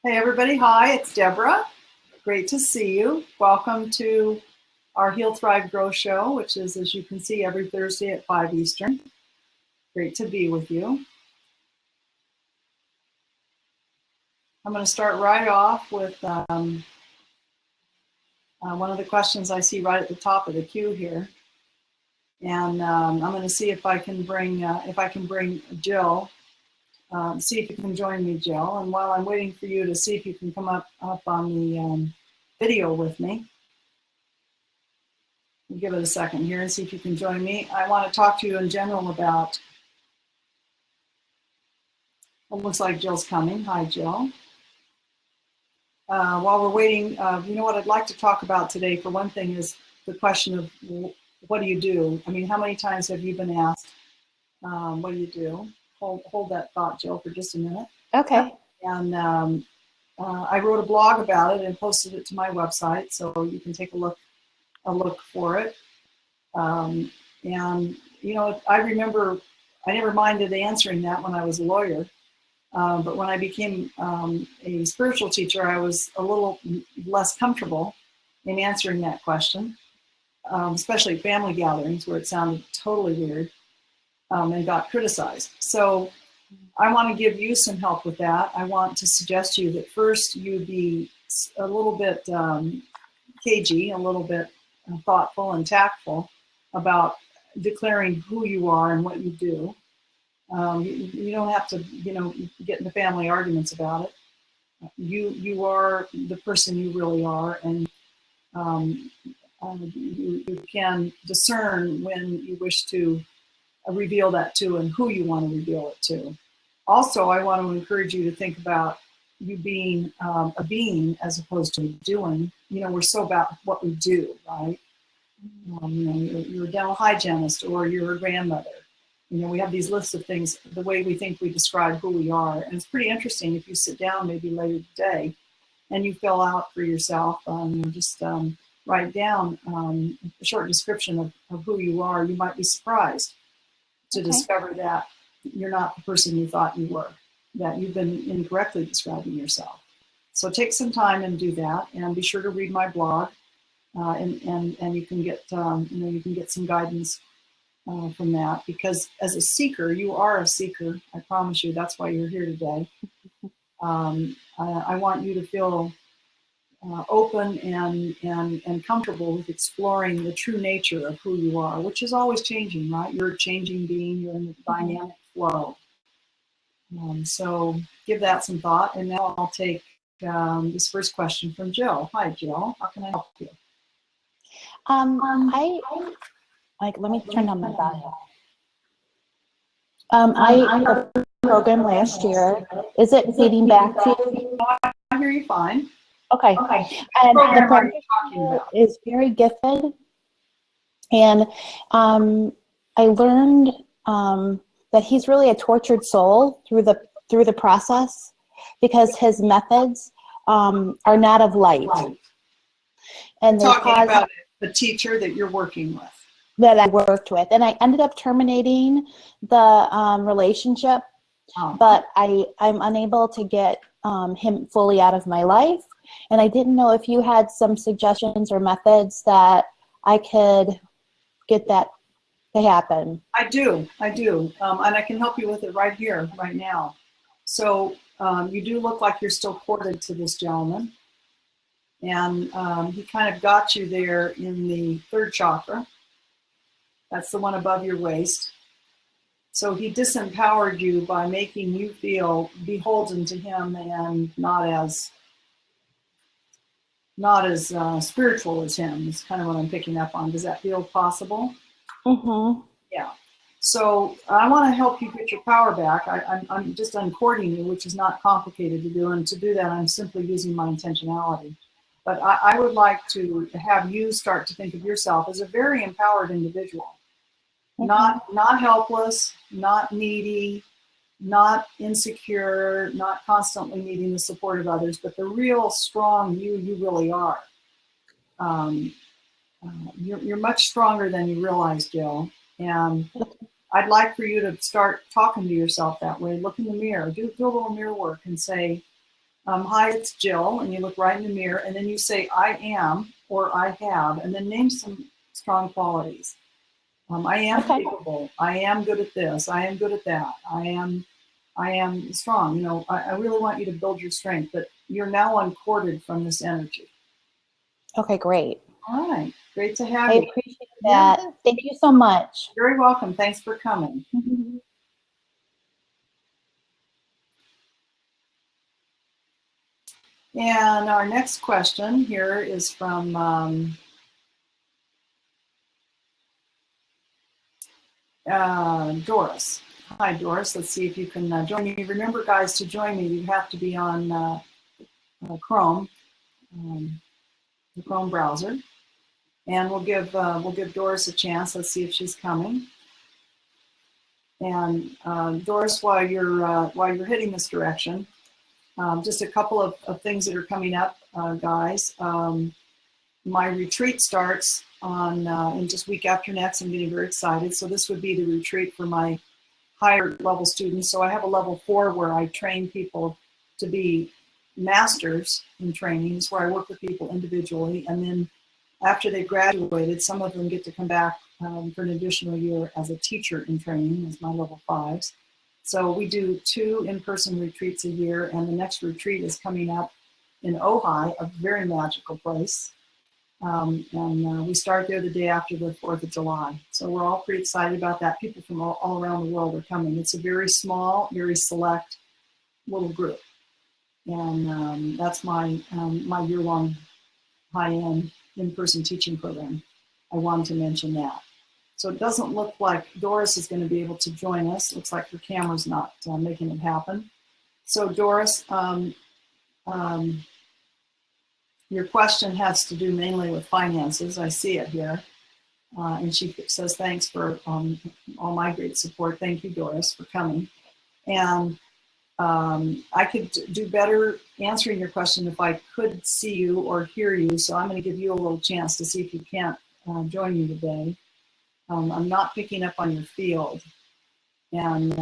Hey everybody, hi, it's Deborah. Great to see you. Welcome to our Heal, Thrive, Grow show, which is, as you can see, every Thursday at 5 Eastern. Great to be with you. I'm going to start right off with one of the questions I see right at the top of the queue here. And I'm going to see if I can bring Jill. See if you can join me, Jill. And while I'm waiting for you to see if you can come up on the video with me, give it a second here and see if you can join me. I want to talk to you in general about, it looks like Jill's coming. Hi, Jill. While we're waiting, you know what I'd like to talk about today, for one thing, is the question of what do you do? I mean, how many times have you been asked, what do you do? Hold that thought, Jill, for just a minute. Okay. And I wrote a blog about it and posted it to my website, so you can take a look for it. And you know, I remember I never minded answering that when I was a lawyer, but when I became a spiritual teacher, I was a little less comfortable in answering that question, especially at family gatherings where it sounded totally weird and got criticized. So I want to give you some help with that. I want to suggest to you that first you be a little bit cagey, a little bit thoughtful and tactful about declaring who you are and what you do. You don't have to, you know, get into family arguments about it. You are the person you really are, and you can discern when you wish to reveal that to and who you want to reveal it to. Also, I want to encourage you to think about you being a being as opposed to doing. You know, we're so about what we do, right? You know, you're a dental hygienist or you're a grandmother. You know, we have these lists of things, the way we think we describe who we are. And it's pretty interesting if you sit down maybe later today and you fill out for yourself, just write down a short description of who you are. You might be surprised to discover that you're not the person you thought you were, that you've been incorrectly describing yourself. So take some time and do that, and be sure to read my blog, and you can get you can get some guidance from that, because as a seeker, you are a seeker. I promise you, that's why you're here today. I want you to feel open and comfortable with exploring the true nature of who you are, which is always changing, right? You're a changing being. You're in a dynamic flow. So give that some thought, and now I'll take this first question from Jill. Hi, Jill. How can I help you? Let me turn on my volume. I took the program last year. Is it feeding back to you? I hear you fine. Okay. And the program is very gifted. And I learned that he's really a tortured soul through the process, because his methods are not of light. And they talking about the teacher that you're working with. That I worked with, and I ended up terminating the relationship, but I'm unable to get him fully out of my life, and I didn't know if you had some suggestions or methods that I could get that to happen. I do, and I can help you with it right here, right now. So you do look like you're still courted to this gentleman, and he kind of got you there in the third chakra. That's the one above your waist. So he disempowered you by making you feel beholden to him and not as spiritual as him. Is kind of what I'm picking up on. Does that feel possible? Mm-hmm. Yeah. So I want to help you get your power back. I'm just uncording you, which is not complicated to do. And to do that, I'm simply using my intentionality. But I would like to have you start to think of yourself as a very empowered individual. Not helpless, not needy, not insecure, not constantly needing the support of others, but the real strong you really are. You're much stronger than you realize, Jill. And I'd like for you to start talking to yourself that way. Look in the mirror, do a little mirror work and say, Hi, it's Jill, and you look right in the mirror, and then you say, I am, or I have, and then name some strong qualities. I am capable. I am good at this. I am good at that. I am strong. You know, I really want you to build your strength, but you're now uncorded from this energy. Okay, great. All right. Great to have I you. appreciate that. Yeah. Thank you so much. You're very welcome. Thanks for coming. And our next question here is from Doris. Hi, Doris. Let's see if you can join me. Remember, guys, to join me, you have to be on Chrome, the Chrome browser. And we'll give Doris a chance. Let's see if she's coming. And Doris, while you're heading this direction, just a couple of things that are coming up, guys. My retreat starts on in just week after next. I'm getting very excited. So this would be the retreat for my higher level students. So I have a level 4 where I train people to be masters in trainings, where I work with people individually, and then after they graduated, some of them get to come back for an additional year as a teacher in training as my level 5s. So we do 2 in-person retreats a year, and the next retreat is coming up in Ojai, a very magical place. And we start there the day after the 4th of July. So we're all pretty excited about that. People from all around the world are coming. It's a very small, very select little group. And that's my year-long high-end in-person teaching program. I wanted to mention that. So it doesn't look like Doris is going to be able to join us. Looks like her camera's not making it happen. So Doris, your question has to do mainly with finances. I see it here. And she says, thanks for all my great support. Thank you, Doris, for coming. And I could do better answering your question if I could see you or hear you. So I'm going to give you a little chance to see if you can't join me today. I'm not picking up on your field. And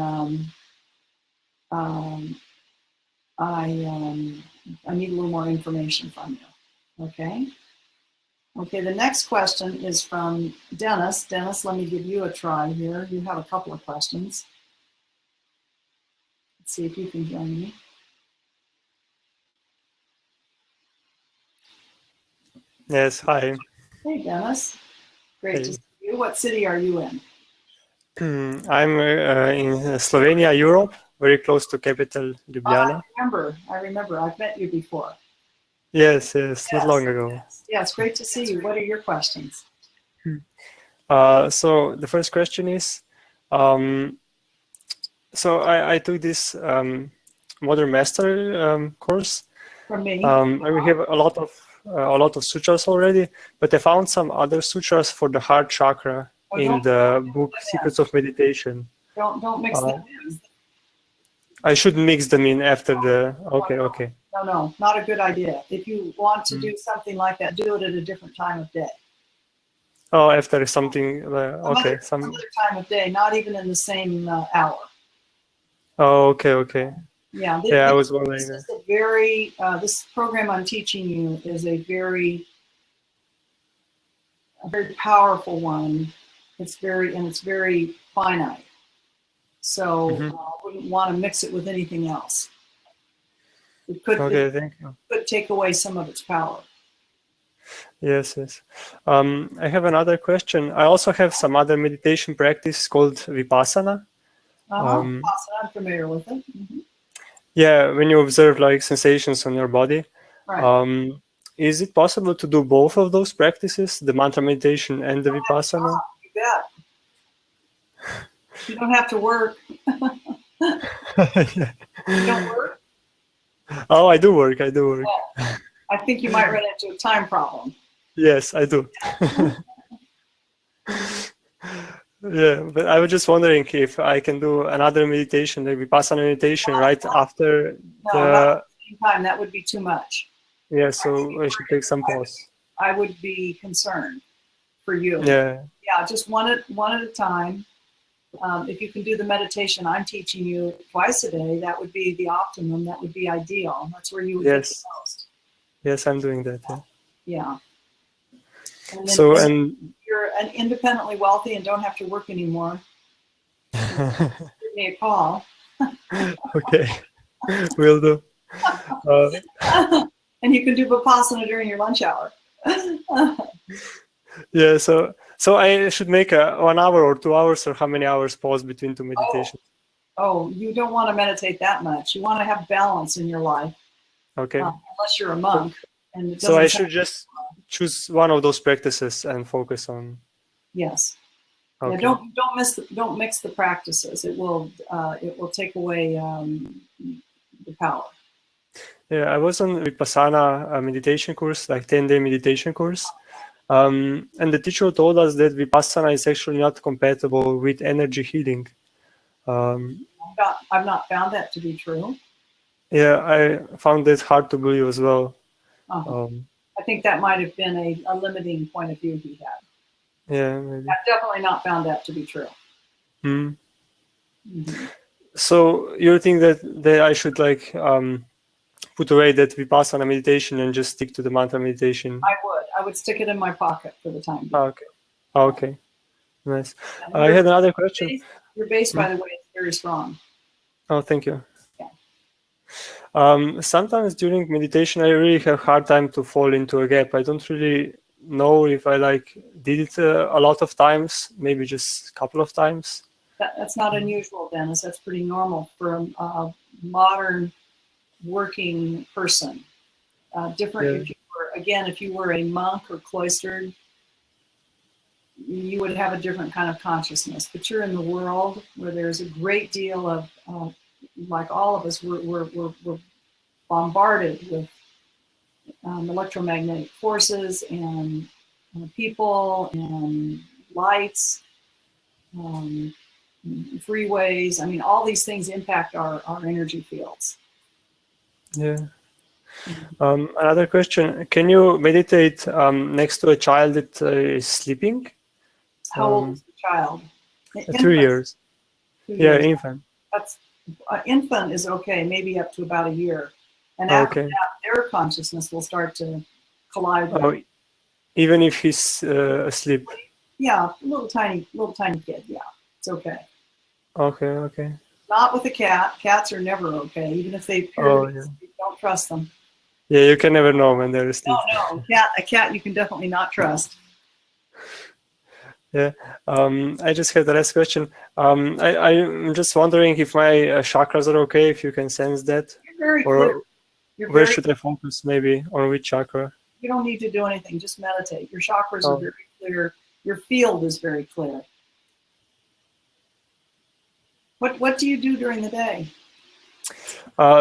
I need a little more information from you. Okay. Okay, the next question is from Dennis. Dennis, let me give you a try here. You have a couple of questions. Let's see if you can join me. Yes, hi. Hey, Dennis. Great to see you. What city are you in? I'm in Slovenia, Europe, very close to capital Ljubljana. I remember. I've met you before. Yes, not long ago. Yes, great to see you. What are your questions? So the first question is, so I took this Modern Master course. From me. We have a lot of sutras already, but I found some other sutras for the heart chakra in the book Secrets of Meditation. Don't mix them in. I should mix them in after the. Okay. No, not a good idea. If you want to do something like that, do it at a different time of day. Oh, after something. Okay. Some other time of day, not even in the same hour. Oh, okay. Yeah, I was wondering. This is a very this program I'm teaching you is a very powerful one. It's very finite. So I wouldn't want to mix it with anything else. It could thank you. Could take away some of its power. Yes. I have another question. I also have some other meditation practice called Vipassana. Vipassana, I'm familiar with it. Yeah, when you observe like sensations on your body. Right. Is it possible to do both of those practices, the mantra meditation and the Vipassana? You bet. You don't have to work. Yeah. You don't work? Oh, I do work. Well, I think you might run into a time problem. Yes, I do. Yeah, but I was just wondering if I can do another meditation, the Vipassana meditation, right after not at the same time. That would be too much. Yeah, so I should take some pause. I would be concerned for you. Yeah. Yeah, just one at a time. If you can do the meditation I'm teaching you twice a day, that would be the optimum. That would be ideal. That's where you would get the most. Yes, I'm doing that. Yeah. Yeah. And then So, if and you're independently wealthy and don't have to work anymore, give me a call. okay, will do. And you can do Vipassana during your lunch hour. Yeah, so I should make a 1 hour or 2 hours, or how many hours pause between two meditations? Oh, you don't want to meditate that much. You want to have balance in your life. Okay. Unless you're a monk. And it So I doesn't should just choose one of those practices and focus on. Yes. Okay. Yeah, don't mix the practices. It will take away the power. Yeah, I was on Vipassana meditation course, like 10-day meditation course. And the teacher told us that Vipassana is actually not compatible with energy healing. I've not found that to be true. Yeah, I found it hard to believe as well. I think that might have been a limiting point of view he had. Yeah, maybe. I've definitely not found that to be true. So you think that I should like put away that Vipassana meditation and just stick to the mantra meditation? I would stick it in my pocket for the time being. Okay. Okay. Nice. I had another question. Your base, by the way, is very strong. Oh, thank you. Yeah. Sometimes during meditation, I really have a hard time to fall into a gap. I don't really know if I did it a lot of times, maybe just a couple of times. That's not unusual, Dennis. That's pretty normal for a modern working person. Different, if you were a monk or cloistered, you would have a different kind of consciousness. But you're in the world where there's a great deal of, like all of us, we're bombarded with electromagnetic forces and people and lights, freeways. I mean, all these things impact our energy fields. Yeah. Another question: can you meditate next to a child that is sleeping? How old is the child? 2 years. 2 years. Yeah, infant. That's infant is okay, maybe up to about a year, and after that, their consciousness will start to collide. Even if he's asleep. Yeah, little tiny kid. Yeah, it's okay. Okay. Not with a cat. Cats are never okay, even if they appear to be asleep. Don't trust them. Yeah, you can never know when they're asleep. No, a cat you can definitely not trust. Yeah, I just had the last question. I'm just wondering if my chakras are okay, if you can sense that. You're very clear. Where should I focus, maybe, on which chakra? You don't need to do anything, just meditate. Your chakras are very clear. Your field is very clear. What do you do during the day?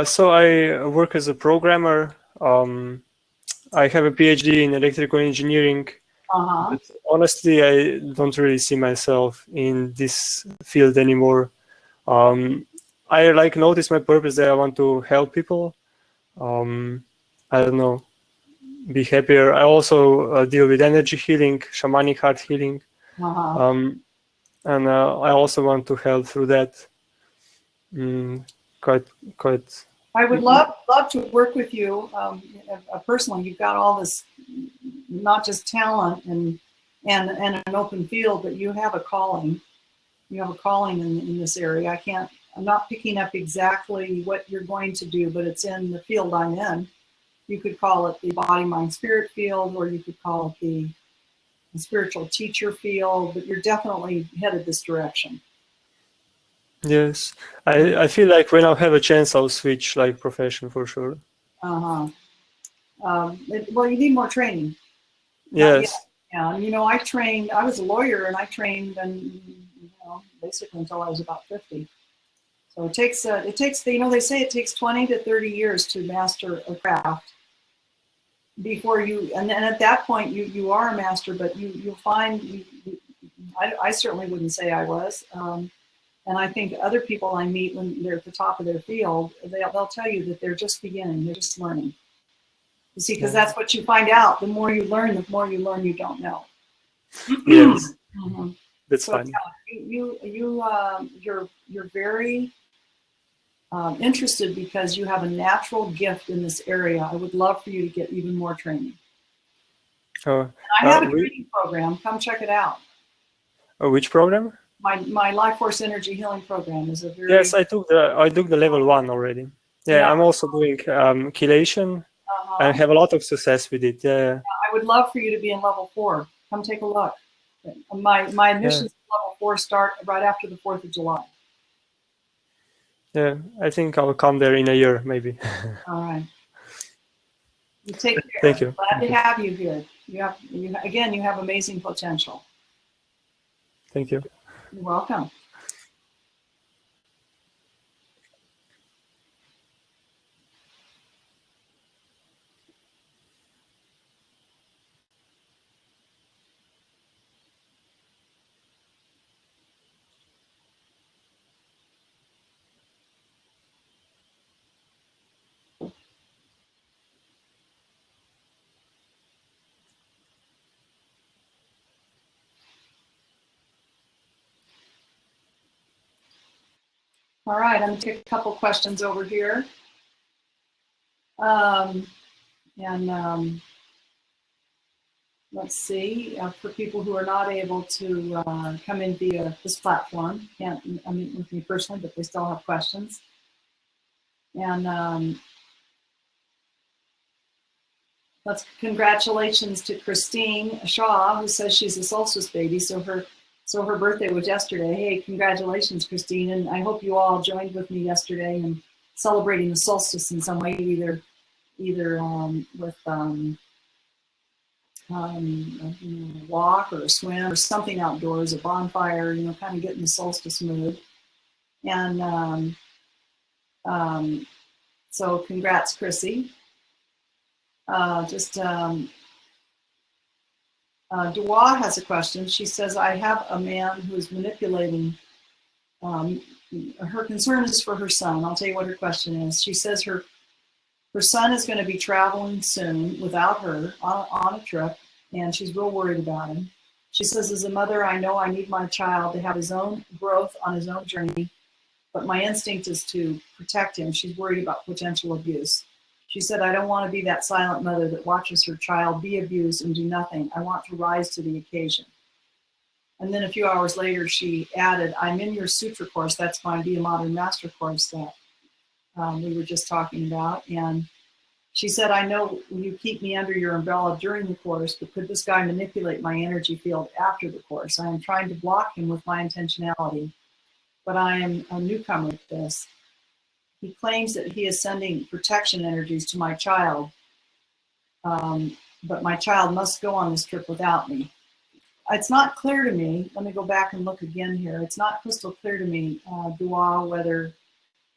So I work as a programmer. I have a PhD in electrical engineering. But honestly, I don't really see myself in this field anymore. I notice my purpose that I want to help people. I don't know, be happier. I also deal with energy healing, shamanic heart healing, and I also want to help through that. Quite. I would love to work with you personally. You've got all this, not just talent and an open field, but you have a calling. You have a calling in this area. I'm not picking up exactly what you're going to do, but it's in the field I'm in. You could call it the body, mind, spirit field, or you could call it the spiritual teacher field, but you're definitely headed this direction. Yes, I feel like when I have a chance, I'll switch profession for sure. Well, you need more training. Yes. Yeah, I was a lawyer, and I trained, and basically until I was about 50. So it takes they say it takes 20 to 30 years to master a craft before you, and then at that point you are a master, but you'll find, I certainly wouldn't say I was, and I think other people I meet when they're at the top of their field, they'll tell you that they're just beginning, they're just learning. You see, because that's what you find out. The more you learn you don't know. Yes. That's So fine. you're very interested because you have a natural gift in this area. I would love for you to get even more training. Oh, I have a training program. Come check it out. which program? My Life Force Energy Healing program is a very... Yes, I took the level 1 already. Yeah, I'm also doing chelation. I have a lot of success with it. Yeah. I would love for you to be in level 4. Come take a look. My admissions to level 4 start right after the 4th of July. Yeah, I think I'll come there in a year, maybe. All right. You take care. Thank you. Glad to have you here. You have amazing potential. Thank you. You're welcome. All right, I'm going to take a couple questions over here. Let's see, for people who are not able to come in via this platform, can't meet with me personally, but they still have questions. And congratulations to Christine Shaw, who says she's a solstice baby. So her birthday was yesterday. Hey, congratulations, Christine. And I hope you all joined with me yesterday in celebrating the solstice in some way, either with a walk or a swim or something outdoors, a bonfire, kind of get in the solstice mood. And so congrats, Chrissy. Dua has a question. She says, I have a man who is manipulating. Her concern is for her son. I'll tell you what her question is. She says her son is going to be traveling soon without her on a trip, and she's real worried about him. She says, as a mother, I know I need my child to have his own growth on his own journey, but my instinct is to protect him. She's worried about potential abuse. She said, I don't want to be that silent mother that watches her child be abused and do nothing. I want to rise to the occasion. And then a few hours later, she added, I'm in your sutra course. That's my Be a Modern Master course that we were just talking about. And she said, I know you keep me under your umbrella during the course, but could this guy manipulate my energy field after the course? I am trying to block him with my intentionality, but I am a newcomer at this. He claims that he is sending protection energies to my child, but my child must go on this trip without me. It's not clear to me, let me go back and look again here. It's not crystal clear to me, Dua, whether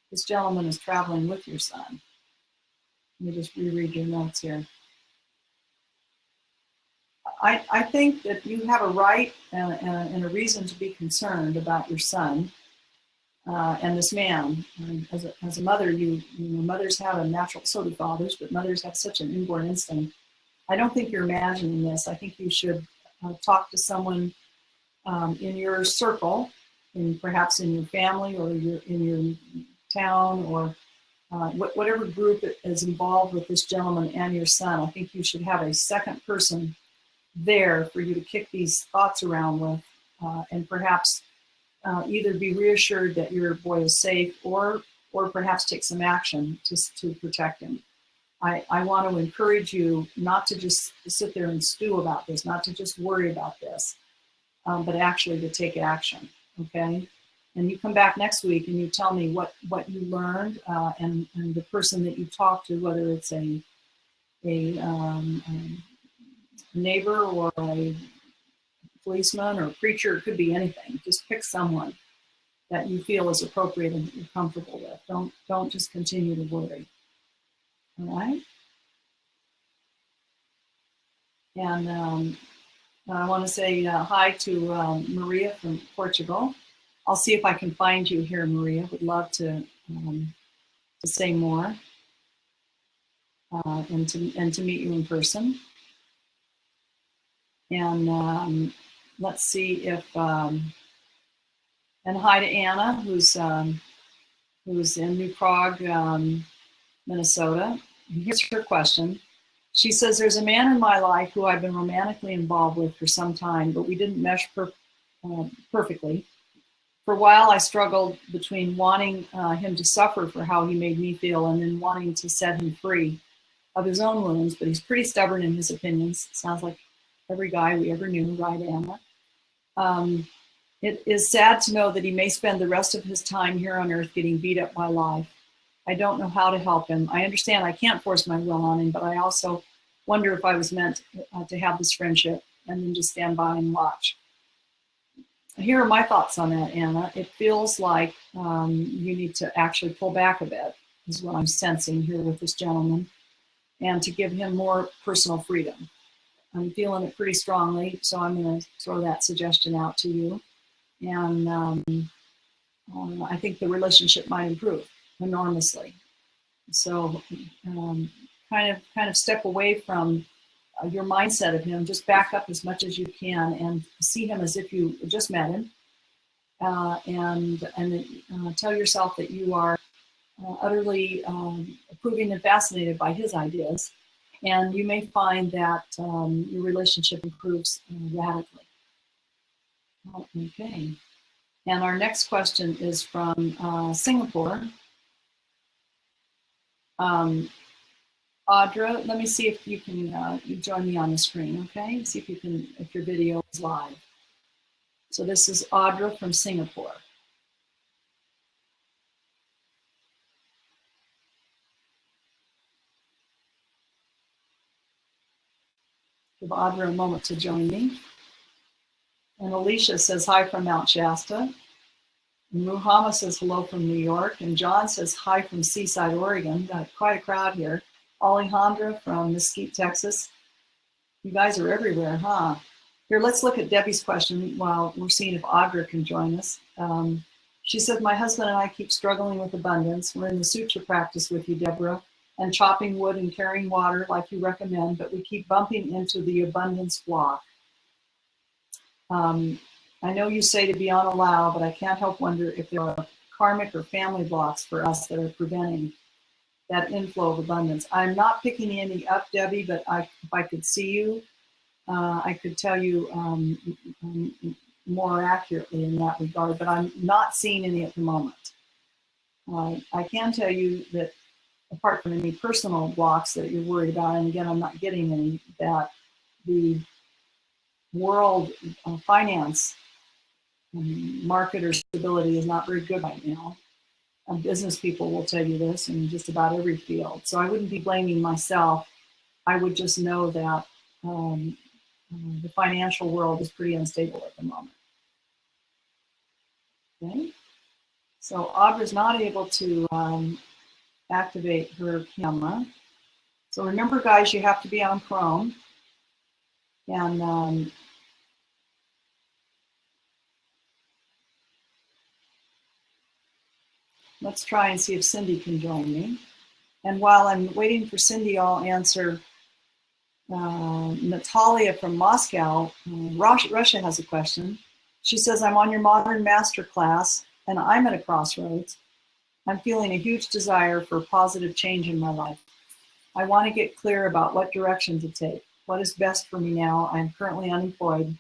this gentleman is traveling with your son. Let me just reread your notes here. I think that you have a right and a reason to be concerned about your son. And this man, as a mother, mothers have a natural, so do fathers, but mothers have such an inborn instinct. I don't think you're imagining this. I think you should talk to someone in your circle, perhaps in your family or in your town, or whatever group is involved with this gentleman and your son. I think you should have a second person there for you to kick these thoughts around with, and perhaps either be reassured that your boy is safe, or perhaps take some action to protect him. I want to encourage you not to just sit there and stew about this, not to just worry about this, but actually to take action, okay? And you come back next week and you tell me what you learned, and the person that you talk to, whether it's a neighbor or a policeman or a preacher, it could be anything. Just pick someone that you feel is appropriate and that you're comfortable with. Don't just continue to worry. All right? And I want to say hi to Maria from Portugal. I'll see if I can find you here, Maria. Would love to say more and to meet you in person. And let's see if, and hi to Anna, who's in New Prague, Minnesota. Here's her question. She says, there's a man in my life who I've been romantically involved with for some time, but we didn't mesh perfectly. For a while, I struggled between wanting him to suffer for how he made me feel and then wanting to set him free of his own wounds, but he's pretty stubborn in his opinions. Sounds like every guy we ever knew, right, Anna? It is sad to know that he may spend the rest of his time here on earth getting beat up by life. I don't know how to help him. I understand I can't force my will on him, but I also wonder if I was meant to have this friendship and then just stand by and watch. Here are my thoughts on that, Anna. It feels like you need to actually pull back a bit, is what I'm sensing here with this gentleman, and to give him more personal freedom. I'm feeling it pretty strongly, so I'm going to throw that suggestion out to you. And I think the relationship might improve enormously. So kind of step away from your mindset of him, just back up as much as you can and see him as if you just met him, and tell yourself that you are utterly approving and fascinated by his ideas, and you may find that your relationship improves radically. Okay, and our next question is from Singapore. Audra, let me see if you can you join me on the screen, okay? See if you can, if your video is live. So this is Audra from Singapore. Give Audra a moment to join me. And Alicia says hi from Mount Shasta. And Muhammad says hello from New York. And John says hi from Seaside, Oregon. Got quite a crowd here. Alejandra from Mesquite, Texas. You guys are everywhere, huh? Here, let's look at Debbie's question while we're seeing if Audra can join us. She said, my husband and I keep struggling with abundance. We're in the suture practice with you, Deborah, and chopping wood and carrying water like you recommend, but we keep bumping into the abundance block. I know you say to be on allow, but I can't help wonder if there are karmic or family blocks for us that are preventing that inflow of abundance. I'm not picking any up, Debbie, but if I could see you, I could tell you more accurately in that regard, but I'm not seeing any at the moment. I can tell you that apart from any personal blocks that you're worried about, and again, I'm not getting any, that the world finance market or stability is not very good right now. Business people will tell you this in just about every field. So I wouldn't be blaming myself. I would just know that the financial world is pretty unstable at the moment. Okay, so Audra's not able to activate her camera. So remember, guys, you have to be on Chrome. And let's try and see if Cindy can join me. And while I'm waiting for Cindy, I'll answer Natalia from Moscow. Russia has a question. She says, I'm on your modern master class and I'm at a crossroads. I'm feeling a huge desire for positive change in my life. I want to get clear about what direction to take. What is best for me now? I'm currently unemployed.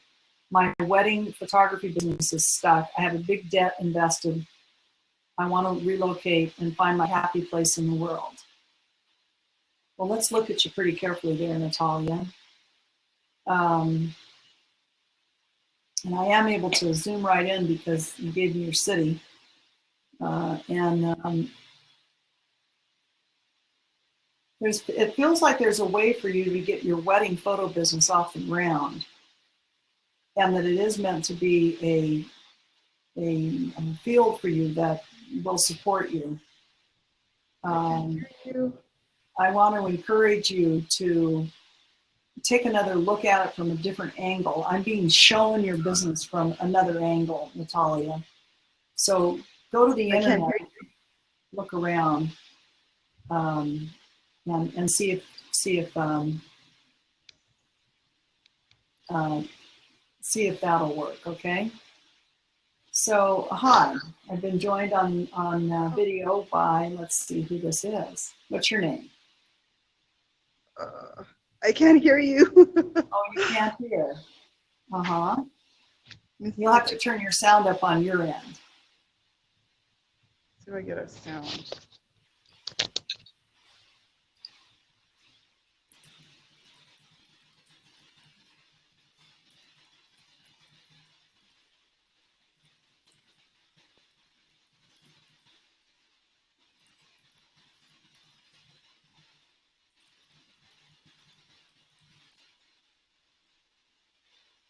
My wedding photography business is stuck. I have a big debt invested. I want to relocate and find my happy place in the world. Well, let's look at you pretty carefully there, Natalia. And I am able to zoom right in because you gave me your city. It feels like there's a way for you to get your wedding photo business off the ground, and that it is meant to be a field for you that will support you. I want to encourage you to take another look at it from a different angle. I'm being shown your business from another angle, Natalia. So go to the internet, look around, and see if see if that'll work, okay? So, hi, I've been joined on video by, let's see who this is. What's your name? I can't hear you. Oh, you can't hear. Uh-huh. You'll have to turn your sound up on your end. See if I get a sound.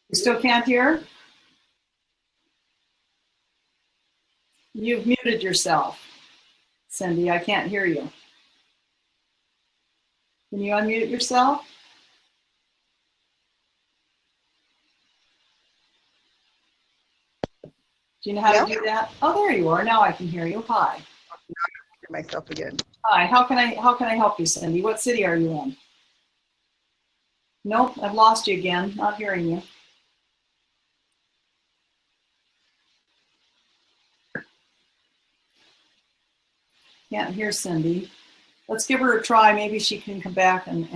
You still can't hear? You've muted yourself, Cindy. I can't hear you. Can you unmute yourself? Do you know how to do that? Oh, there you are. Now I can hear you. Hi. Hear myself again. Hi. How can I help you, Cindy? What city are you in? Nope, I've lost you again. Not hearing you. Can't hear Cindy. Let's give her a try. Maybe she can come back and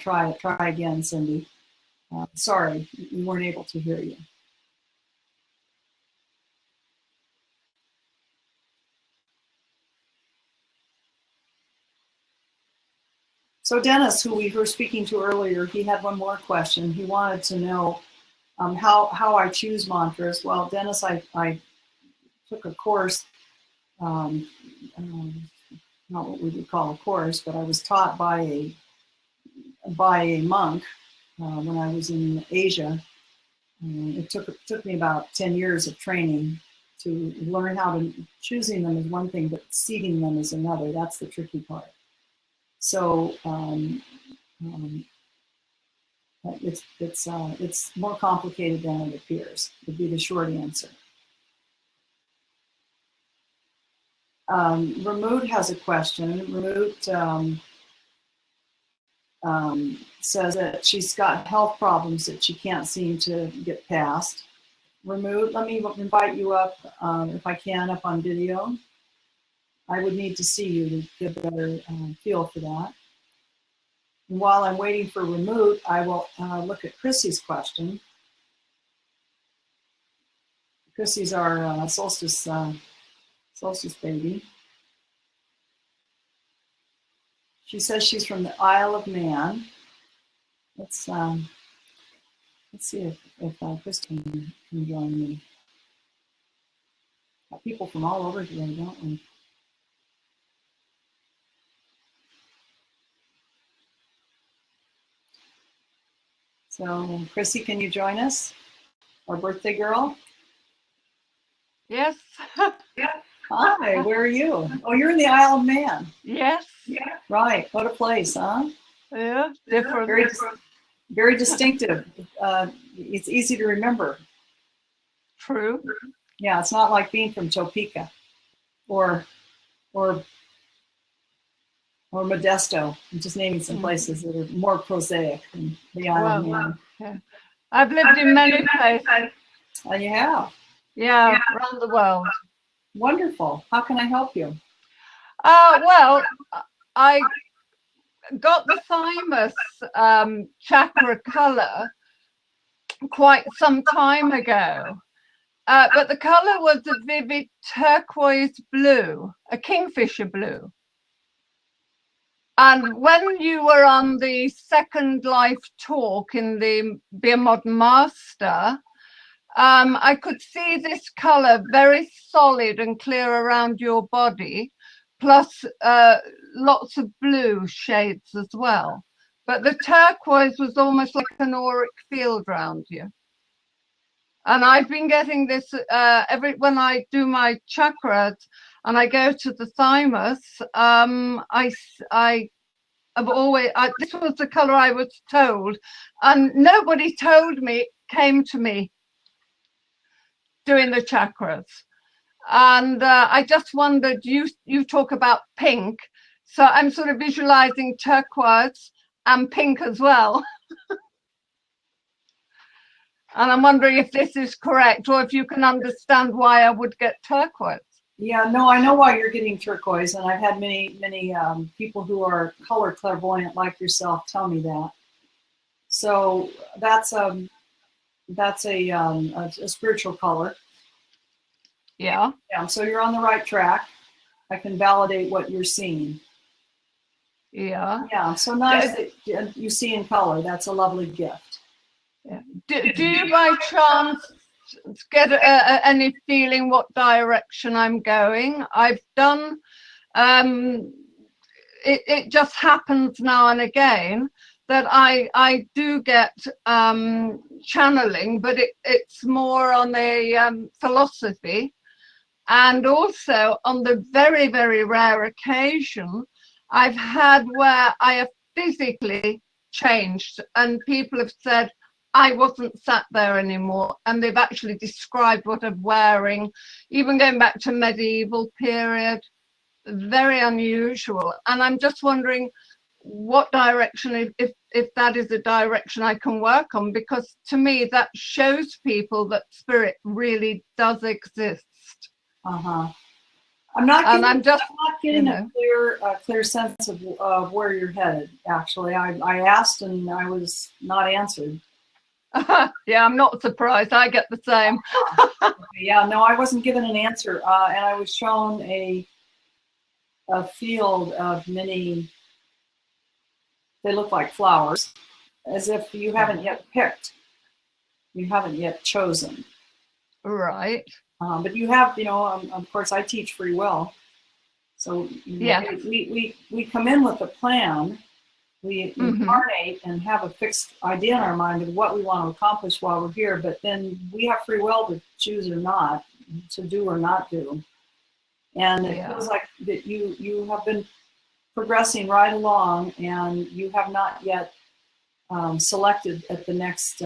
try again, Cindy. Sorry, we weren't able to hear you. So Dennis, who we were speaking to earlier, he had one more question. He wanted to know how I choose mantras. Well, Dennis, I took a course, not what we would call a course, but I was taught by a monk when I was in Asia. It took me about 10 years of training to learn how to, choosing them is one thing, but seeding them is another. That's the tricky part. So it's more complicated than it appears, would be the short answer. Ramud has a question. Ramud says that she's got health problems that she can't seem to get past. Ramud, let me invite you up, if I can, up on video. I would need to see you to get a better feel for that. And while I'm waiting for Ramud, I will look at Chrissy's question. Chrissy's our solstice baby. She says she's from the Isle of Man. Let's see if Kristen can join me. Got people from all over today, don't we? So, Chrissy, can you join us? Our birthday girl? Yes. Yeah. Hi, where are you? Oh, you're in the Isle of Man. Yes. Yeah. Right. What a place, huh? Yeah. Different. Very distinctive. It's easy to remember. True. Yeah, it's not like being from Topeka or Modesto. I'm just naming some places that are more prosaic than the Isle of Man. Yeah. I've lived in many places. Oh, you have? Yeah, around the world. Wonderful. How can I help you? Well, I got the thymus chakra color quite some time ago, but the color was a vivid turquoise blue, a kingfisher blue. And when you were on the Second Life talk in the Be a Modern Master, I could see this color very solid and clear around your body, plus lots of blue shades as well. But the turquoise was almost like an auric field around you. And I've been getting this when I do my chakras and I go to the thymus, I've always, this was the color I was told, and nobody told me, it came to me doing the chakras. And I just wondered, you talk about pink, so I'm sort of visualizing turquoise and pink as well. And I'm wondering if this is correct, or if you can understand why I would get turquoise. Yeah, no, I know why you're getting turquoise, and I've had many people who are color clairvoyant like yourself tell me that. So that's a spiritual color. Yeah. Yeah, so you're on the right track. I can validate what you're seeing. Yeah. Yeah, so nice that you see in color. That's a lovely gift. Yeah. Do you by chance get any feeling what direction I'm going? I've done, it just happens now and again that I do get channeling, but it's more on a philosophy. And also on the very, very rare occasion I've had where I have physically changed and people have said I wasn't sat there anymore, and they've actually described what I'm wearing, even going back to medieval period. Very unusual. And I'm just wondering what direction, if that is a direction I can work on, because to me that shows people that spirit really does exist. I'm not getting know, a clear sense of where you're headed. Actually, I asked and I was not answered. yeah, I'm not surprised. I get the same. Yeah, no, I wasn't given an answer, and I was shown a field of many. They look like flowers, as if you haven't yet picked. You haven't yet chosen. Right. But you have, of course, I teach free will. So yeah, we come in with a plan. We incarnate and have a fixed idea in our mind of what we want to accomplish while we're here. But then we have free will to choose or not, to do or not do. And it feels like that you have been progressing right along, and you have not yet selected at the next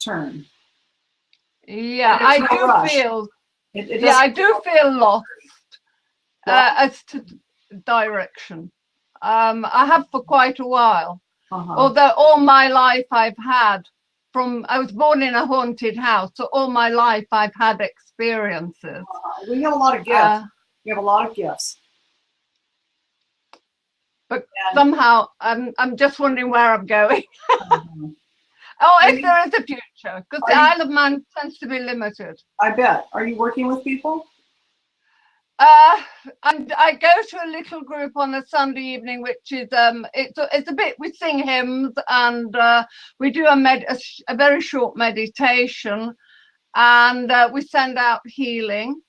turn. Yeah, I do rush. feel. Yeah, I do feel lost as to direction. I have for quite a while. Although all my life I've had, I was born in a haunted house, so all my life I've had experiences. We have a lot of gifts. You have a lot of gifts. But somehow I'm just wondering where I'm going. If there is a future, because the Isle of Man tends to be limited. I bet. Are you working with people? And I go to a little group on a Sunday evening, which is it's a bit, we sing hymns and we do a very short meditation, and we send out healing.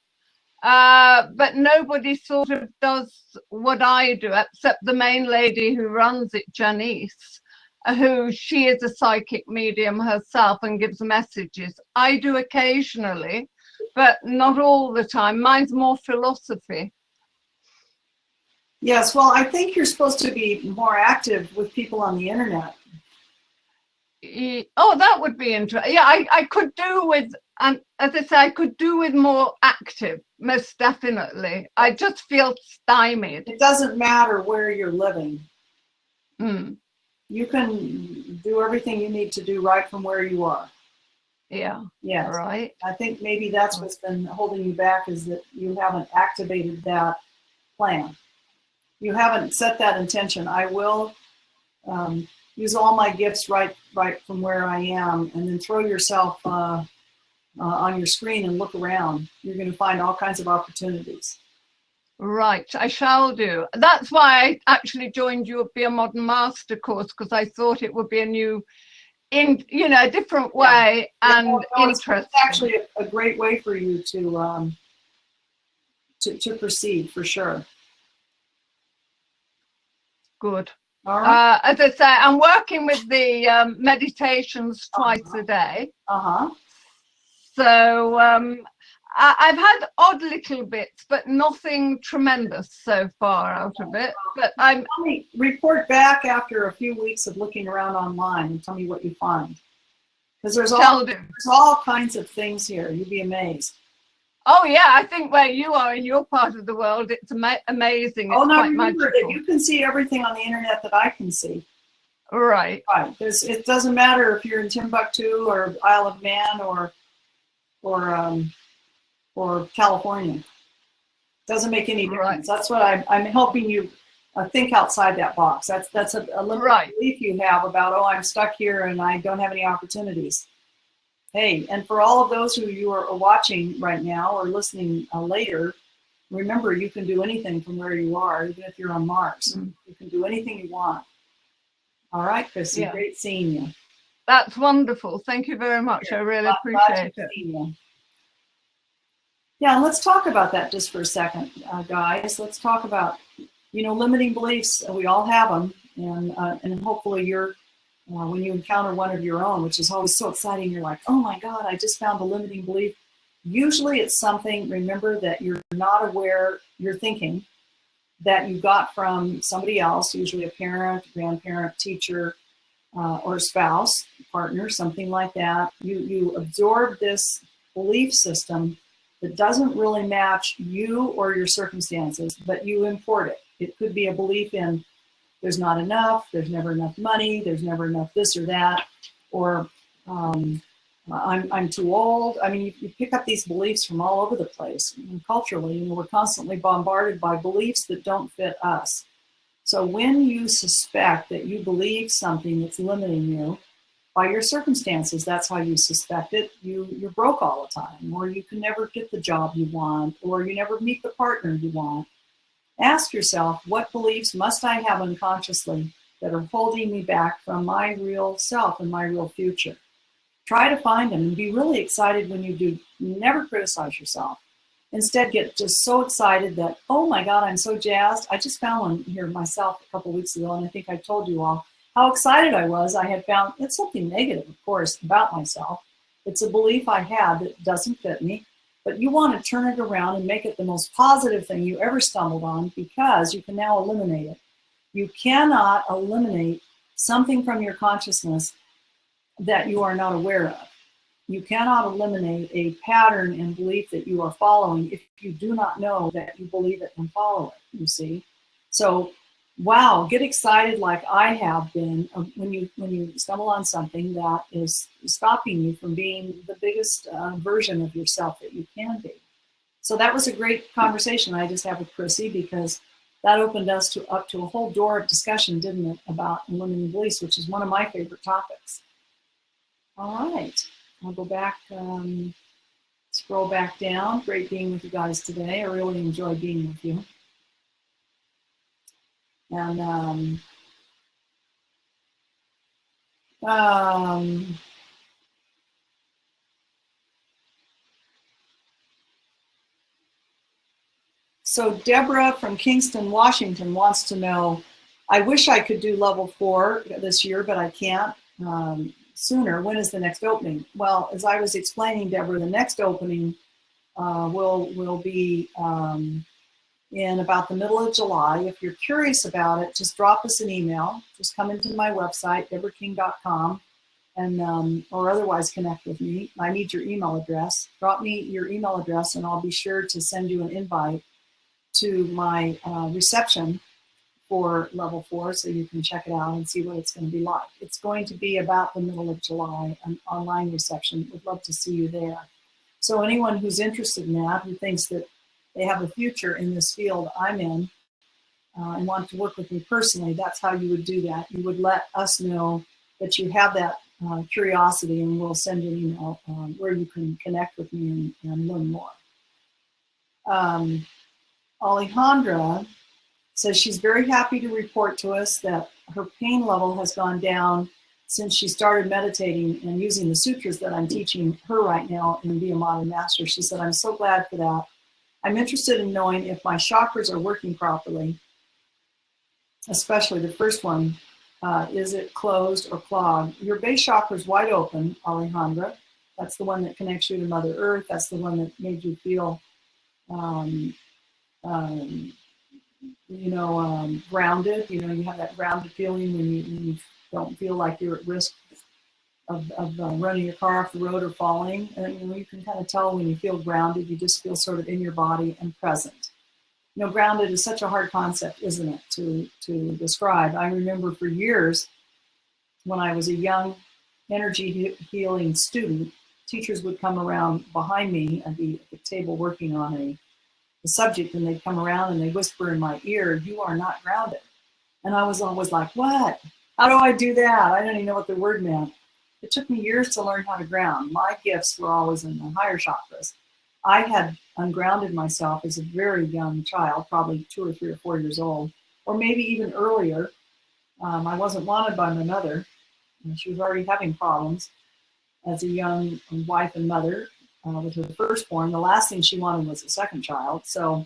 But nobody sort of does what I do, except the main lady who runs it, Janice, who she is a psychic medium herself and gives messages. I do occasionally, but not all the time. Mine's more philosophy. Yes, well, I think you're supposed to be more active with people on the internet. Oh, that would be interesting. Yeah, I could do with, and as I say, I could do with more active, most definitely. I just feel stymied. It doesn't matter where you're living. You can do everything you need to do right from where you are. Yeah. Yes. Right. I think maybe that's what's been holding you back, is that you haven't activated that plan. You haven't set that intention. I will use all my gifts right from where I am, and then throw yourself on your screen and look around. You're going to find all kinds of opportunities. Right, I shall do. That's why I actually joined you at Be a Modern Master course, because I thought it would be a new, a different way and interesting. It's actually a great way for you to proceed, for sure. Good. All right. As I say, I'm working with the meditations twice a day. So I've had odd little bits, but nothing tremendous so far out of it. But report back after a few weeks of looking around online and tell me what you find. Because there's all kinds of things here. You'd be amazed. Oh yeah, I think where you are in your part of the world, it's amazing. Oh, it's no, quite remember magical. that you can see everything on the internet that I can see. Right. Right. It doesn't matter if you're in Timbuktu or Isle of Man or California. Doesn't make any difference. Right. That's what I'm helping you think outside that box. That's a limited Right. belief you have about, oh, I'm stuck here and I don't have any opportunities. Hey, and for all of those who you are watching right now or listening later, remember you can do anything from where you are, even if you're on Mars. You can do anything you want. All right, Chrissy, Yeah. great seeing you. That's wonderful. Thank you very much. I really appreciate it. Yeah, let's talk about that just for a second, guys. Let's talk about, limiting beliefs. We all have them, and hopefully you're, when you encounter one of your own, which is always so exciting, you're like, oh my God, I just found a limiting belief. Usually it's something, remember, that you're not aware you're thinking, that you got from somebody else, usually a parent, grandparent, teacher, or spouse, partner, something like that. You absorb this belief system that doesn't really match you or your circumstances, but you import it. It could be a belief in there's not enough, there's never enough money, there's never enough this or that, or I'm too old. I mean, you pick up these beliefs from all over the place. And culturally, we're constantly bombarded by beliefs that don't fit us. So when you suspect that you believe something that's limiting you by your circumstances, that's how you suspect it. You're broke all the time, or you can never get the job you want, or you never meet the partner you want. Ask yourself, what beliefs must I have unconsciously that are holding me back from my real self and my real future? Try to find them and be really excited when you do. Never criticize yourself. Instead, get just so excited that, oh my God, I'm so jazzed. I just found one here myself a couple weeks ago, and I think I told you all how excited I was. I had found, it's something negative, of course, about myself. It's a belief I had that doesn't fit me, but you want to turn it around and make it the most positive thing you ever stumbled on, because you can now eliminate it. You cannot eliminate something from your consciousness that you are not aware of. You cannot eliminate a pattern and belief that you are following if you do not know that you believe it and follow it, you see. So, wow, get excited like I have been when you stumble on something that is stopping you from being the biggest version of yourself that you can be. So that was a great conversation I just had with Chrissy, because that opened us up to a whole door of discussion, didn't it, about limiting beliefs, which is one of my favorite topics. All right, I'll go back, scroll back down. Great being with you guys today. I really enjoy being with you. And so Deborah from Kingston, Washington wants to know, I wish I could do level 4 this year, but I can't. Sooner. When is the next opening? Well, as I was explaining, Deborah, the next opening will be in about the middle of July. If you're curious about it, just drop us an email. Just come into my website, deborahking.com, and or otherwise connect with me. I need your email address. Drop me your email address, and I'll be sure to send you an invite to my reception for level 4, so you can check it out and see what it's going to be like. It's going to be about the middle of July, an online reception. Would love to see you there. So anyone who's interested in that, who thinks that they have a future in this field I'm in, and want to work with me personally, that's how you would do that. You would let us know that you have that curiosity, and we'll send you an email where you can connect with me and learn more. Alejandra says she's very happy to report to us that her pain level has gone down since she started meditating and using the sutras that I'm teaching her right now in Be a Modern Master. She said, I'm so glad for that. I'm interested in knowing if my chakras are working properly, especially the first one. Is it closed or clogged? Your base chakra is wide open, Alejandra. That's the one that connects you to Mother Earth. That's the one that made you feel grounded. You have that grounded feeling when you don't feel like you're at risk of running your car off the road or falling. And you can kind of tell when you feel grounded. You just feel sort of in your body and present. Grounded is such a hard concept, isn't it, to describe? I remember for years when I was a young energy healing student, teachers would come around behind me. I'd be at the table working on a subject, and they'd come around and they whisper in my ear, "You are not grounded." And I was always like, "What? How do I do that?" I didn't even know what the word meant. It took me years to learn how to ground. My gifts were always in the higher chakras. I had ungrounded myself as a very young child, probably 2 or 3 or 4 years old, or maybe even earlier. I wasn't wanted by my mother. She was already having problems as a young wife and mother with her firstborn. The last thing she wanted was a second child. So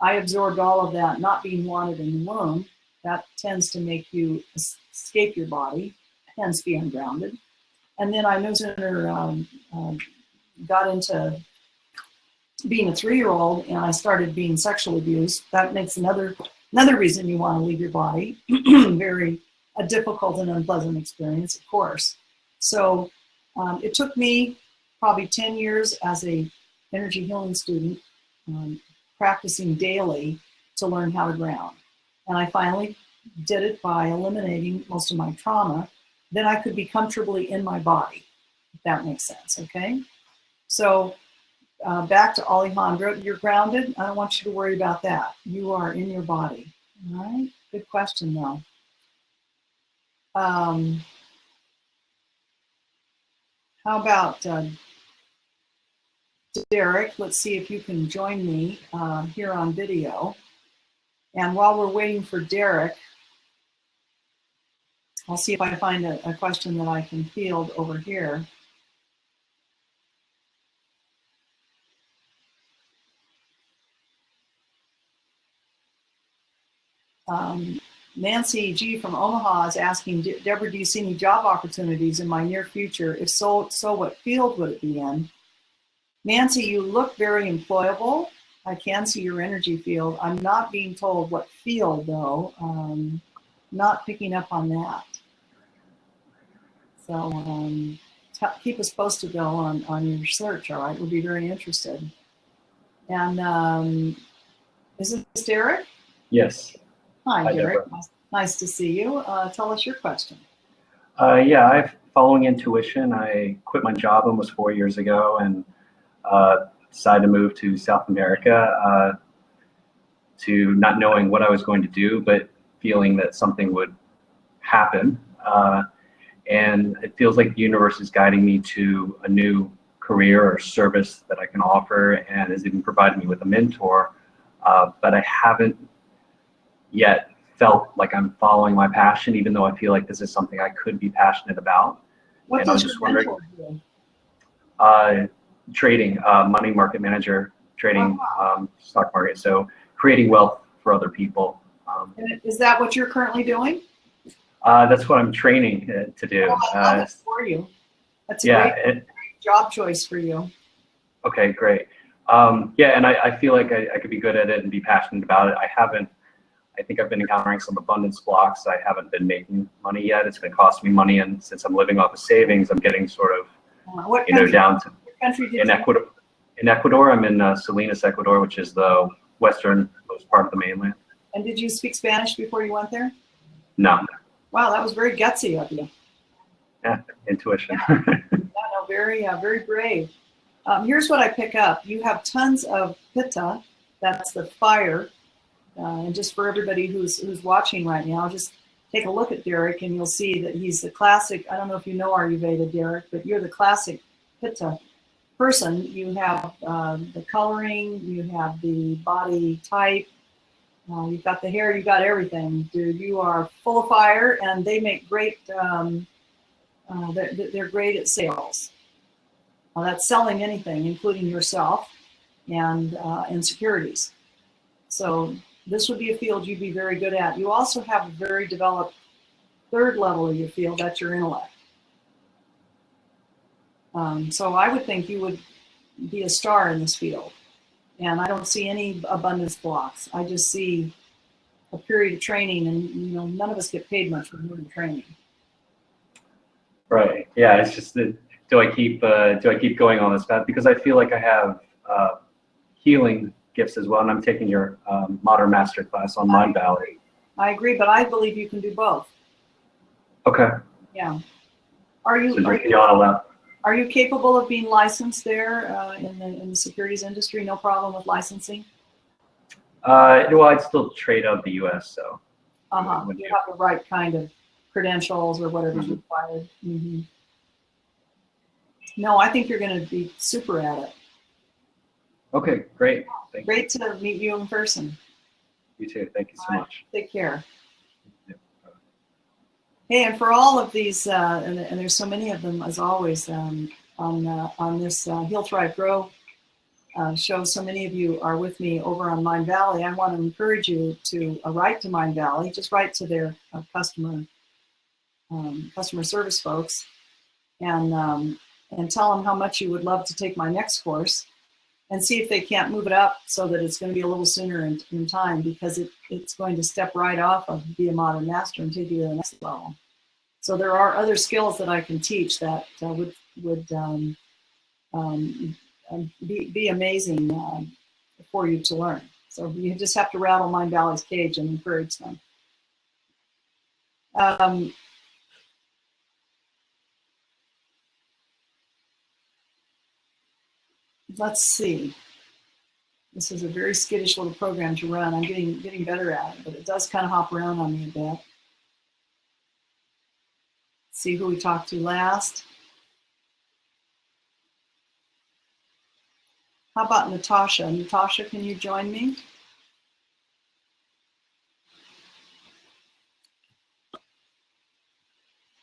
I absorbed all of that, not being wanted in the womb. That tends to make you escape your body, hence be ungrounded. And then I no sooner got into being a 3-year-old and I started being sexually abused. That makes another reason you want to leave your body. Very a difficult and unpleasant experience, of course. So it took me probably 10 years as a energy healing student, practicing daily to learn how to ground. And I finally did it by eliminating most of my trauma. Then I could be comfortably in my body, if that makes sense, okay? So back to Alejandra, you're grounded. I don't want you to worry about that. You are in your body, all right? Good question, though. How about Derek? Let's see if you can join me here on video. And while we're waiting for Derek, I'll see if I find a question that I can field over here. Nancy G from Omaha is asking, Deborah, do you see any job opportunities in my near future? If so, what field would it be in? Nancy, you look very employable. I can see your energy field. I'm not being told what field, though. Not picking up on that. So keep us posted, though, on your search, all right? We'll be very interested. And is this Derek? Yes. Hi, Derek. Deborah. Nice to see you. Tell us your question. Yeah, following intuition, I quit my job almost 4 years ago and decided to move to South America to not knowing what I was going to do, but feeling that something would happen. And it feels like the universe is guiding me to a new career or service that I can offer, and has even provided me with a mentor. But I haven't yet felt like I'm following my passion, even though I feel like this is something I could be passionate about. What does your mentor do? Trading, money market manager, trading stock market. So creating wealth for other people. And is that what you're currently doing? That's what I'm training to do. Oh, I love it for you. That's a great job choice for you. Okay, great. Yeah, and I feel like I could be good at it and be passionate about it. I think I've been encountering some abundance blocks. I haven't been making money yet. It's been costing me money, and since I'm living off of savings, I'm getting sort of, down to Ecuador. In Ecuador, I'm in Salinas, Ecuador, which is the westernmost part of the mainland. And did you speak Spanish before you went there? No. Wow, that was very gutsy of you. Yeah, intuition. No, very brave. Here's what I pick up. You have tons of pitta. That's the fire. And just for everybody who's watching right now, just take a look at Derek and you'll see that he's the classic. I don't know if you know Ayurveda, Derek, but you're the classic pitta person. You have the coloring, you have the body type, you've got the hair, you've got everything, dude. You are full of fire, and they make great, they're great at sales. That's selling anything, including yourself and securities. So this would be a field you'd be very good at. You also have a very developed third level of your field. That's your intellect. So I would think you would be a star in this field. And I don't see any abundance blocks. I just see a period of training, and none of us get paid much for doing training. Right. Yeah. It's just that do I keep going on this path, because I feel like I have healing gifts as well, and I'm taking your modern master class on Mind Valley. I agree, but I believe you can do both. Okay. Yeah. Are So you just beyond allowed. are you capable of being licensed there in the securities industry? No problem with licensing. Well, I'd still trade out the U.S. So. You have the right kind of credentials or whatever's Mhm. required. No, I think you're going to be super at it. Okay, great. Thank Great to meet you in person. you. You too. Thank you so much. Take care. Yep. Hey, and for all of these, and there's so many of them as always on this Heal Thrive Grow show. So many of you are with me over on Mind Valley. I want to encourage you to write to Mind Valley. Just write to their customer service folks, and tell them how much you would love to take my next course, and see if they can't move it up so that it's going to be a little sooner in time, because it's going to step right off of Be a Modern Master and take you to the next level. So there are other skills that I can teach that would be amazing for you to learn. So you just have to rattle Mind Valley's cage and encourage them. Let's see. This is a very skittish little program to run. I'm getting better at it, but it does kind of hop around on me a bit. Let's see who we talked to last. How about Natasha? Natasha, can you join me?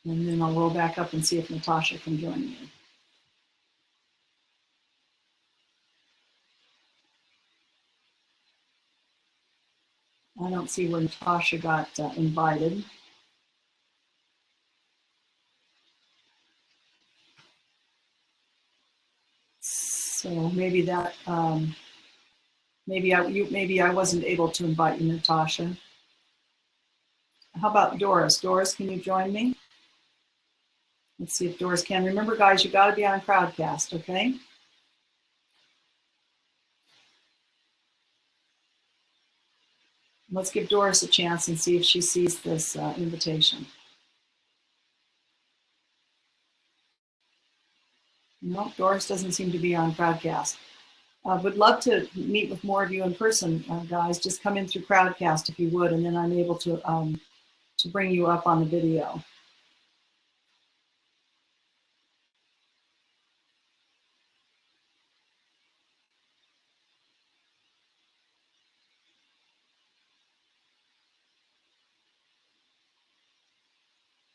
And then I'll roll back up and see if Natasha can join me. I don't see where Natasha got invited. So maybe that maybe I wasn't able to invite you, Natasha. How about Doris? Doris, can you join me? Let's see if Doris can. Remember, guys, you got to be on Crowdcast, okay? Let's give Doris a chance and see if she sees this invitation. No, Doris doesn't seem to be on Crowdcast. Would love to meet with more of you in person, guys. Just come in through Crowdcast if you would, and then I'm able to bring you up on the video.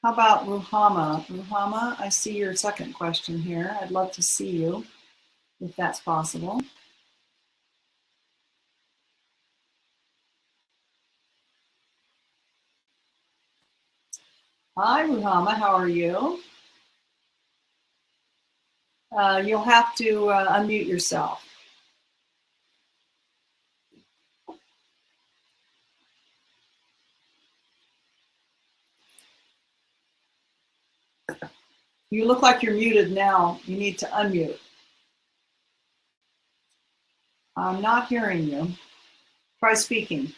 How about Ruhama? Ruhama, I see your second question here. I'd love to see you, if that's possible. Hi, Ruhama, how are you? You'll have to unmute yourself. You look like you're muted now. You need to unmute. I'm not hearing you. Try speaking.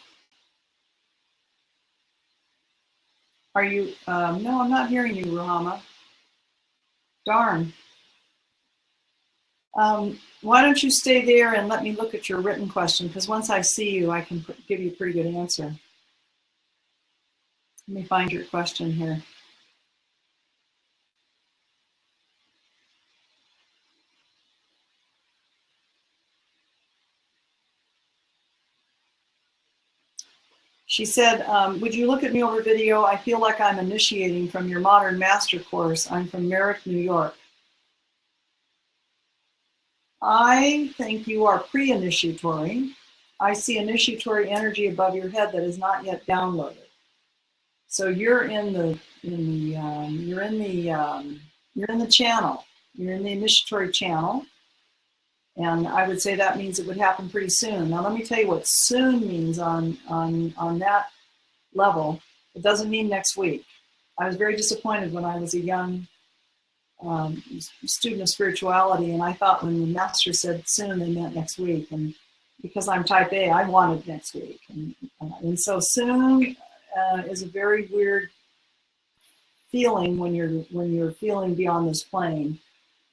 Are you, no, I'm not hearing you, Ruhama. Darn. Why don't you stay there and let me look at your written question, because once I see you, I can give you a pretty good answer. Let me find your question here. She said, would you look at me over video? I feel like I'm initiating from your Modern Master course. I'm from Merrick, New York. I think you are pre-initiatory. I see initiatory energy above your head that is not yet downloaded. So you're in the channel. You're in the initiatory channel. And I would say that means it would happen pretty soon. Now let me tell you what soon means on that level. It doesn't mean next week. I was very disappointed when I was a young student of spirituality, and I thought when the master said soon, they meant next week. And because I'm type A, I wanted next week. And so soon is a very weird feeling when you're feeling beyond this plane.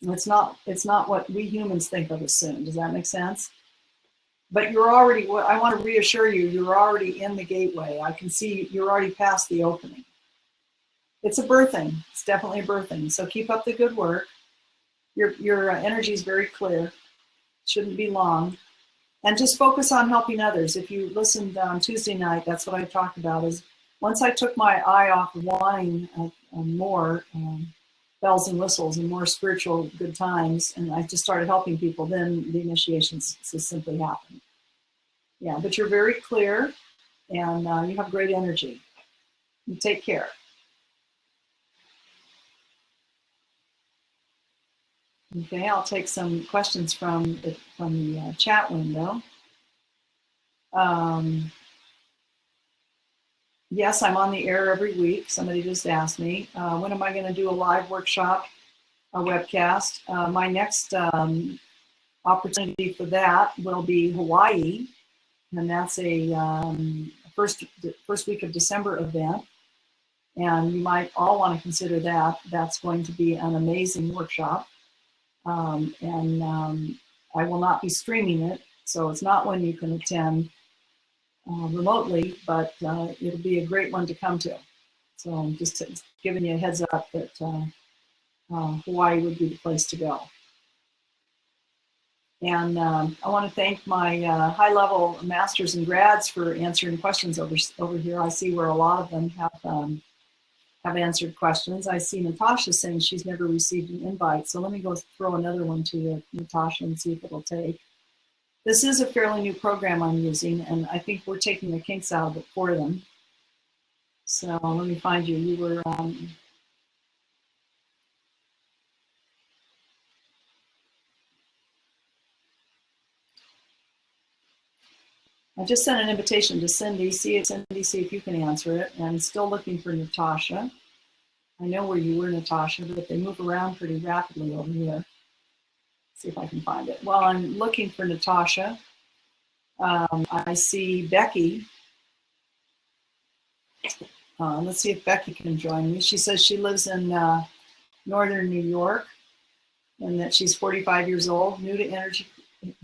It's not what we humans think of as sin. Does that make sense? But you're already, I want to reassure you, you're already in the gateway. I can see you're already past the opening. It's a birthing. It's definitely a birthing. So keep up the good work. Your energy is very clear. Shouldn't be long. And just focus on helping others. If you listened on Tuesday night, that's what I talked about, is once I took my eye off of wanting more bells and whistles and more spiritual good times, and I just started helping people, then the initiations just simply happened. Yeah, but you're very clear, and you have great energy. You take care. Okay, I'll take some questions from the chat window. Yes, I'm on the air every week. Somebody just asked me, when am I going to do a live workshop, a webcast? My next opportunity for that will be Hawaii, and that's a first week of December event. And you might all want to consider that. That's going to be an amazing workshop. I will not be streaming it, so it's not one you can attend remotely, but it'll be a great one to come to. So I'm just giving you a heads up that Hawaii would be the place to go. And I want to thank my high-level masters and grads for answering questions over here. I see where a lot of them have answered questions. I see Natasha saying she's never received an invite. So let me go throw another one to you, Natasha, and see if it'll take. This is a fairly new program I'm using, and I think we're taking the kinks out of it for them. So let me find you. You were, I just sent an invitation to Cindy. See if you can answer it. And still looking for Natasha. I know where you were, Natasha, but they move around pretty rapidly over here. See if I can find it. While I'm looking for Natasha, I see Becky. Let's see if Becky can join me. She says she lives in northern New York and that she's 45 years old, new to energy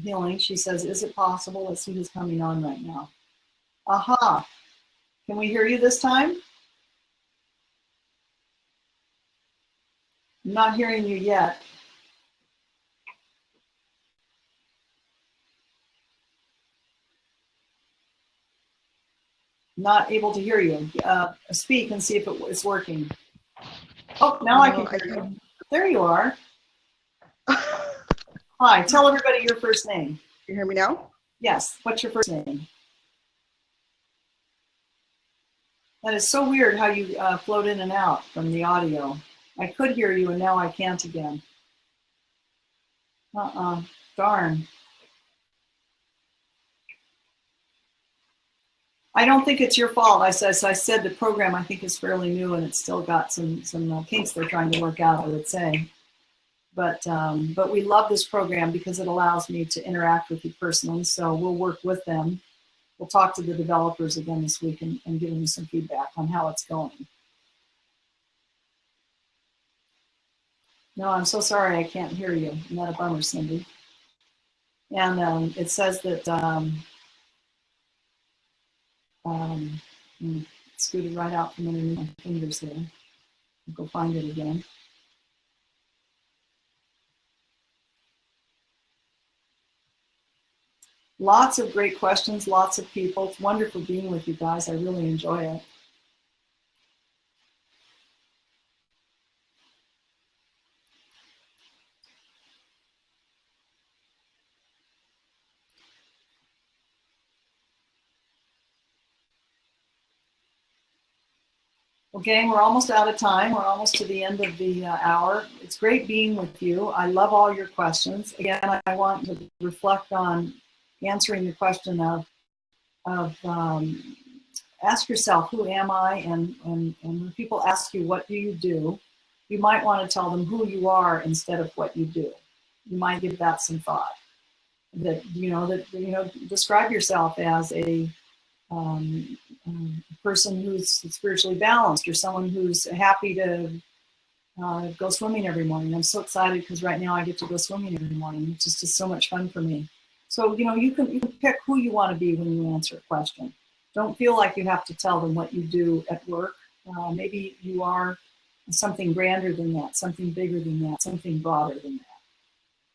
healing. She says, is it possible? Let's see who's coming on right now. Aha. Can we hear you this time? I'm not hearing you yet. Not able to hear you. Speak and see if it's working. Oh, now I can hear you. There you are. Hi, tell everybody your first name. You hear me now? Yes, what's your first name? That is so weird how you float in and out from the audio. I could hear you and now I can't again. Darn. I don't think it's your fault. As I said, the program I think is fairly new and it's still got some kinks they're trying to work out, I would say. But we love this program because it allows me to interact with you personally. So we'll work with them. We'll talk to the developers again this week and give them some feedback on how it's going. No, I'm so sorry I can't hear you. Isn't that a bummer, Cindy? And it says that it scooted right out from underneath my fingers there. I'll go find it again. Lots of great questions, lots of people. It's wonderful being with you guys. I really enjoy it. Well, gang, we're almost out of time. We're almost to the end of the hour. It's great being with you. I love all your questions. Again, I want to reflect on answering the question of ask yourself, who am I? And when people ask you, what do? You might want to tell them who you are instead of what you do. You might give that some thought. Describe yourself as a a person who's spiritually balanced, or someone who's happy to go swimming every morning. I'm so excited because right now I get to go swimming every morning. It's just so much fun for me. So, you know, you can pick who you want to be when you answer a question. Don't feel like you have to tell them what you do at work. Maybe you are something grander than that, something bigger than that, something broader than that.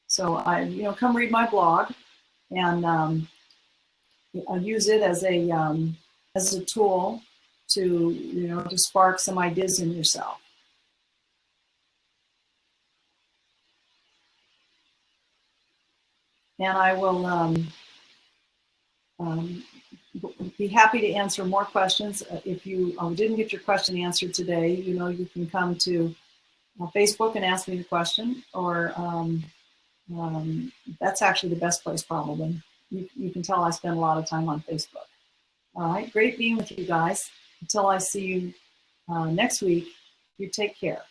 So come read my blog, and I'll use it as a tool to to spark some ideas in yourself. And I will be happy to answer more questions. If you didn't get your question answered today, you can come to Facebook and ask me the question, or that's actually the best place probably. You can tell I spend a lot of time on Facebook. All right, great being with you guys. Until I see you next week, you take care.